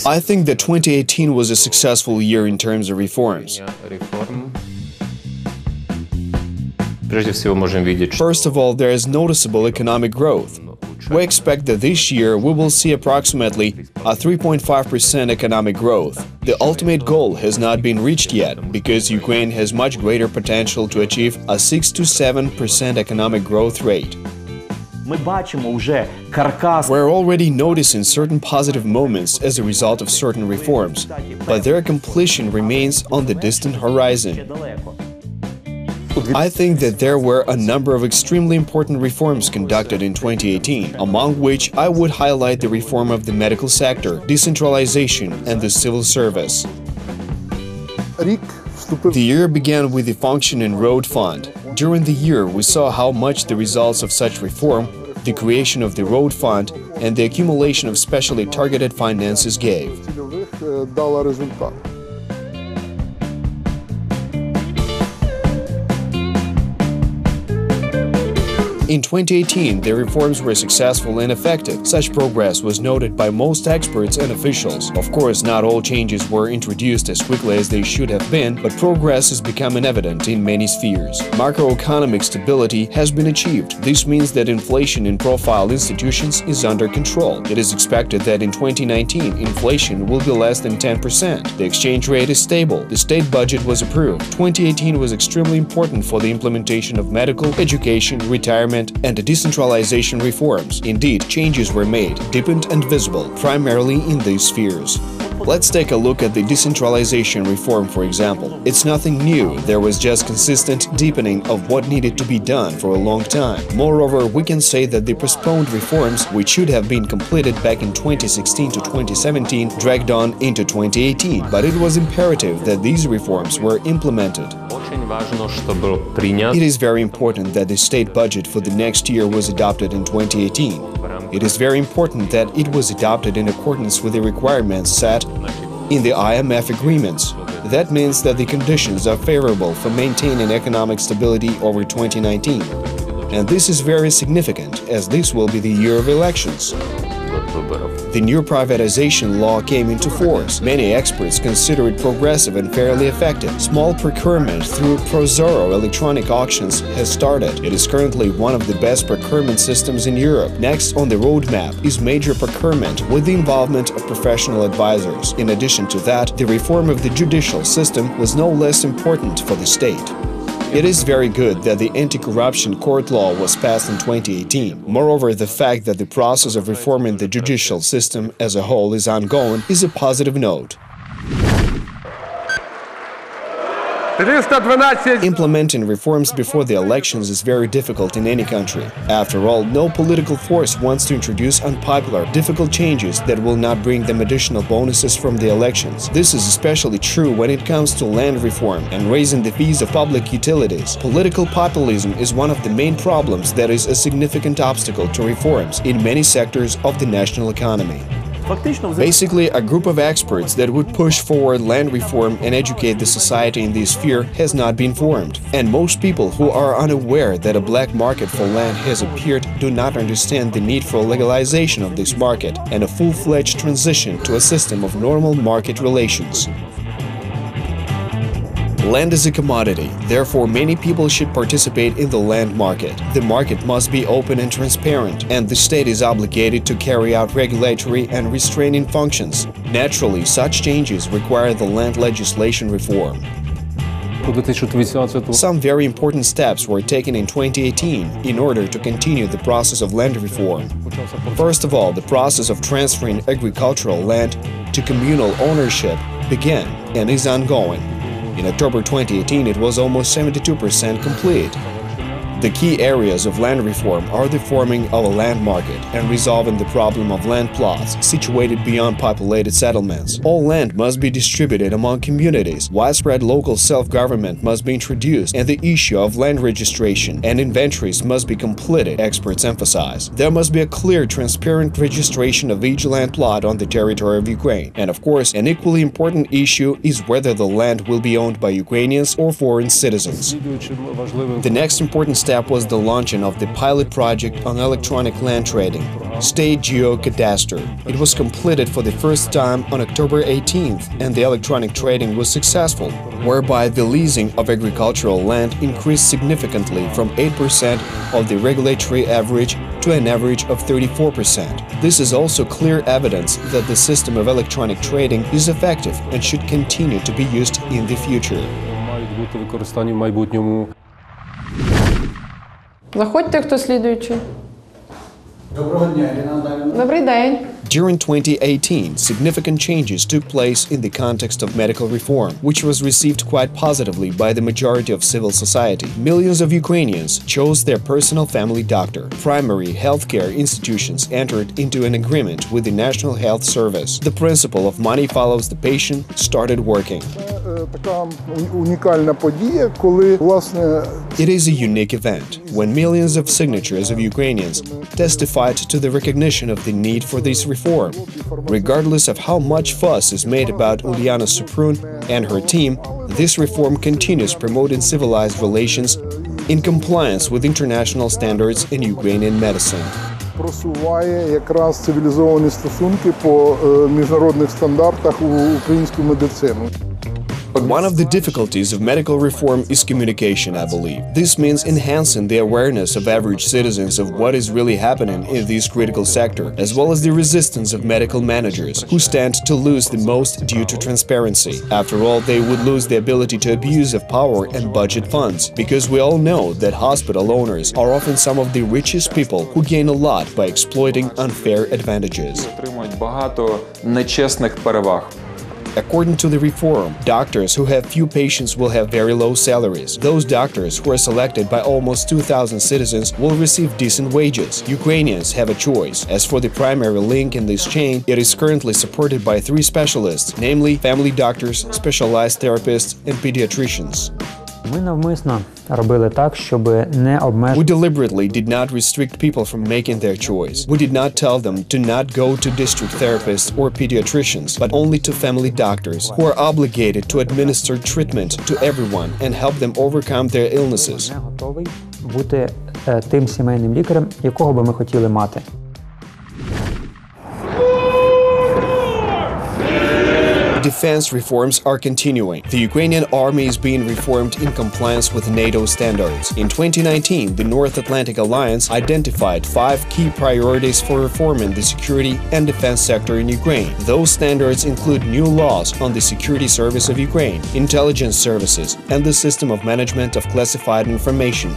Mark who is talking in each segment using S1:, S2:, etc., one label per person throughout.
S1: I think that 2018 was a successful year in terms of reforms. First of all, there is noticeable economic growth. We expect that this year we will see approximately a 3.5% economic growth. The ultimate goal has not been reached yet, because Ukraine has much greater potential to achieve a 6 to 7% economic growth rate. We're already noticing certain positive moments as a result of certain reforms, but their completion remains on the distant horizon. I think that there were a number of extremely important reforms conducted in 2018, among which I would highlight the reform of the medical sector, decentralization, and the civil service. The year began with the functioning road fund. During the year, we saw how much the results of such reform, the creation of the road fund, and the accumulation of specially targeted finances gave. In 2018, the reforms were successful and effective. Such progress was noted by most experts and officials. Of course, not all changes were introduced as quickly as they should have been, but progress is becoming evident in many spheres. Macroeconomic stability has been achieved. This means that inflation in profile institutions is under control. It is expected that in 2019, inflation will be less than 10%. The exchange rate is stable. The state budget was approved. 2018 was extremely important for the implementation of medical, education, retirement, and the decentralization reforms. Indeed, changes were made, deepened and visible, primarily in these spheres. Let's take a look at the decentralization reform, for example. It's nothing new, there was just consistent deepening of what needed to be done for a long time. Moreover, we can say that the postponed reforms, which should have been completed back in 2016 to 2017, dragged on into 2018, but it was imperative that these reforms were implemented. It is very important that the state budget for the next year was adopted in 2018. It is very important that it was adopted in accordance with the requirements set in the IMF agreements. That means that the conditions are favorable for maintaining economic stability over 2019. And this is very significant, as this will be the year of elections. The new privatization law came into force. Many experts consider it progressive and fairly effective. Small procurement through Prozoro electronic auctions has started. It is currently one of the best procurement systems in Europe. Next on the roadmap is major procurement with the involvement of professional advisors. In addition to that, the reform of the judicial system was no less important for the state. It is very good that the anti-corruption court law was passed in 2018. Moreover, the fact that the process of reforming the judicial system as a whole is ongoing is a positive note. Implementing reforms before the elections is very difficult in any country. After all, no political force wants to introduce unpopular, difficult changes that will not bring them additional bonuses from the elections. This is especially true when it comes to land reform and raising the fees of public utilities. Political populism is one of the main problems that is a significant obstacle to reforms in many sectors of the national economy. Basically, a group of experts that would push forward land reform and educate the society in this sphere has not been formed. And most people who are unaware that a black market for land has appeared do not understand the need for legalization of this market and a full-fledged transition to a system of normal market relations. Land is a commodity, therefore many people should participate in the land market. The market must be open and transparent, and the state is obligated to carry out regulatory and restraining functions. Naturally, such changes require the land legislation reform. Some very important steps were taken in 2018 in order to continue the process of land reform. First of all, the process of transferring agricultural land to communal ownership began and is ongoing. In October 2018, it was almost 72% complete. The key areas of land reform are the forming of a land market and resolving the problem of land plots situated beyond populated settlements. All land must be distributed among communities, widespread local self-government must be introduced, and the issue of land registration and inventories must be completed, experts emphasize. There must be a clear, transparent registration of each land plot on the territory of Ukraine. And of course, an equally important issue is whether the land will be owned by Ukrainians or foreign citizens. The next important step step was the launching of the pilot project on electronic land trading, State Geocadastre. It was completed for the first time on October 18th, and the electronic trading was successful, whereby the leasing of agricultural land increased significantly from 8% of the regulatory average to an average of 34%. This is also clear evidence that the system of electronic trading is effective and should continue to be used in the future.
S2: Заходьте, хто слідуючий.
S3: Доброго дня, Ірина Анатоліївна.
S2: Добрий день.
S1: During 2018, significant changes took place in the context of medical reform, which was received quite positively by the majority of civil society. Millions of Ukrainians chose their personal family doctor. Primary healthcare institutions entered into an agreement with the National Health Service. The principle of money follows the patient started working.
S4: Така унікальна подія, коли, власне,
S1: It is a unique event when millions of signatures of Ukrainians testified to the recognition of the need for this reform. Regardless of how much fuss is made about Uliana Suprun and her team, this reform continues promoting civilized relations in compliance with international standards in Ukrainian medicine.
S4: просуває якраз цивілізовані стосунки по міжнародних стандартах у українську медицину.
S1: One of the difficulties of medical reform is communication, I believe. This means enhancing the awareness of average citizens of what is really happening in this critical sector, as well as the resistance of medical managers, who stand to lose the most due to transparency. After all, they would lose the ability to abuse of power and budget funds, because we all know that hospital owners are often some of the richest people who gain a lot by exploiting unfair advantages.
S5: Отримують багато нечесних переваг.
S1: According to the reform, doctors who have few patients will have very low salaries. Those doctors who are selected by almost 2,000 citizens will receive decent wages. Ukrainians have a choice. As for the primary link in this chain, it is currently supported by 3 specialists, namely family doctors, specialized therapists, and pediatricians.
S6: Ми навмисно робили так, щоб не
S1: We
S6: обмежити.
S1: deliberately did not restrict people from making their choice. We did not tell them to not go to district therapists or pediatricians, but only to family doctors, who are obligated to administer treatment to everyone and help them overcome their illnesses.
S6: Не готовий бути тим сімейним лікарем, якого би ми хотіли мати.
S1: Defense reforms are continuing. The Ukrainian army is being reformed in compliance with NATO standards. In 2019, the North Atlantic Alliance identified 5 key priorities for reforming the security and defense sector in Ukraine. Those standards include new laws on the security service of Ukraine, intelligence services, and the system of management of classified information.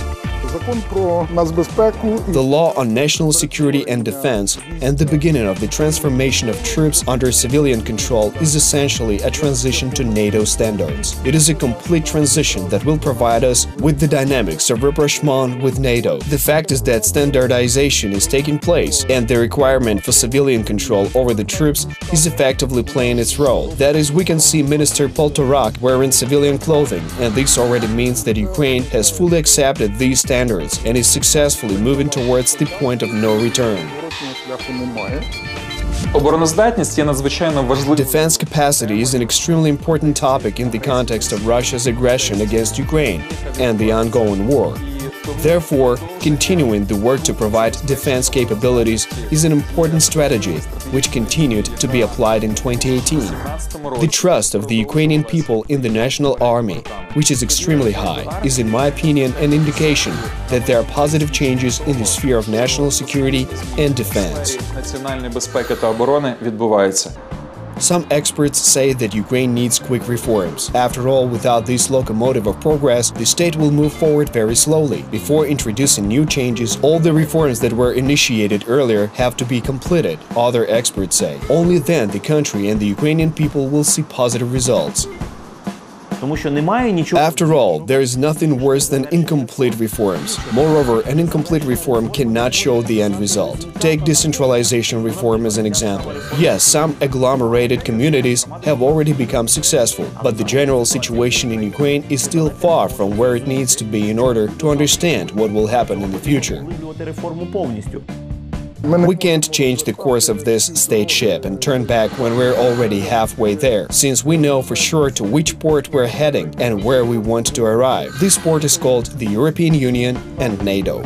S4: Закон про нацбезпеку
S1: The law on national security and defense and the beginning of the transformation of troops under civilian control is essentially a transition to NATO standards. It is a complete transition that will provide us with the dynamics of rapprochement with NATO. The fact is that standardization is taking place, and the requirement for civilian control over the troops is effectively playing its role. That is, we can see Minister Poltorak wearing civilian clothing, and this already means that Ukraine has fully accepted these standards and is successfully moving towards the point of no return.
S4: шляху немає.
S5: Обороноздатність є надзвичайно важливою.
S1: Defense capacity is an extremely important topic in the context of Russia's aggression against Ukraine and the ongoing war. Therefore, continuing the work to provide defense capabilities is an important strategy, which continued to be applied in 2018. The trust of the Ukrainian people in the national army, which is extremely high, is in my opinion an indication that there are positive changes in the sphere of national security and defense.
S5: Національної безпеки та оборони відбувається.
S1: Some experts say that Ukraine needs quick reforms. After all, without this locomotive of progress, the state will move forward very slowly. Before introducing new changes, all the reforms that were initiated earlier have to be completed, other experts say. Only then the country and the Ukrainian people will see positive results.
S3: Тому що немає нічого.
S1: After all, there is nothing worse than incomplete reforms. Moreover, an incomplete reform cannot show the end result. Take decentralization reform as an example. Yes, some agglomerated communities have already become successful, but the general situation in Ukraine is still far from where it needs to be in order to understand what will happen in the future.
S3: Реформу повністю.
S1: We can't change the course of this state ship and turn back when we're already halfway there, since we know for sure to which port we're heading and where we want to arrive. This port is called the European Union and NATO.